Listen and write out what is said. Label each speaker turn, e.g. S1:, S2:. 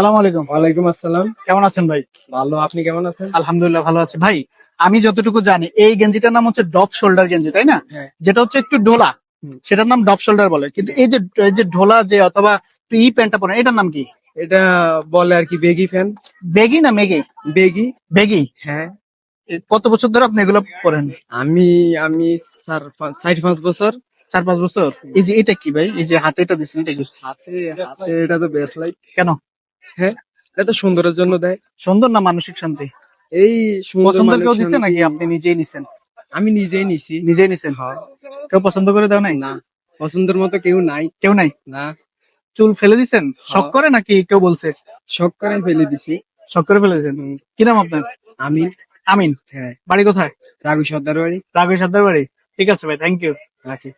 S1: সালাম আলাইকুম।
S2: ওয়ালাইকুম আসসালাম।
S1: কেমন আছেন ভাই?
S2: ভালো, আপনি কেমন আছেন?
S1: আলহামদুলিল্লাহ ভালো আছি ভাই। আমি যতটুকু জানি এই গেঞ্জিটার নাম হচ্ছে ডপ শোল্ডার গেঞ্জি, তাই না?
S2: হ্যাঁ।
S1: যেটা হচ্ছে একটু ঢোলা, সেটার নাম ডপ শোল্ডার বলে। কিন্তু এই যে ঢোলা যে অথবা ই প্যান্টটা পরেন, এটার নাম কি?
S2: এটা বলে আর কি বেগি ফ্যান।
S1: বেগি না মেগি?
S2: বেগি।
S1: বেগি।
S2: হ্যাঁ।
S1: কত বছর ধরে আপনি এগুলো পরেন?
S2: আমি আমি 4-5 বছর।
S1: 4-5 বছর। এই যে এটা কি ভাই, এই যে হাতে এটা দিচ্ছেন, এটা কি?
S2: হাতে হাতে এটা তো বেস্ট লাইট।
S1: কেন?
S2: হ্যাঁ, এটা তো সুন্দরের জন্য দেয়।
S1: সুন্দর না মানসিক শান্তি?
S2: এই সুন্দর
S1: পছন্দের
S2: মানসিক
S1: কেউ দিছে
S2: শান্তি।
S1: নাকি আপনি নিজেই নিছেন?
S2: আমি নিজেই নিছি।
S1: নিজেই নিছেন?
S2: হ্যাঁ।
S1: কেউ পছন্দ করে দেও নাই?
S2: না, পছন্দের মতো কেউ নাই।
S1: কেউ নাই?
S2: না,
S1: চুল ফেলে দিছেন শখ করে নাকি কেউ বলছে?
S2: শখ করে ফেলে দিছি।
S1: শখ করে ফেলেছেন। কি নাম আপনার?
S2: আমি।
S1: আমিন।
S2: হ্যাঁ।
S1: বাড়ি কোথায়?
S2: রাঘু সর্দার বাড়ি।
S1: রাঘব সর্দার বাড়ি। ঠিক আছে ভাই, থ্যাংক ইউ।
S2: আচ্ছা।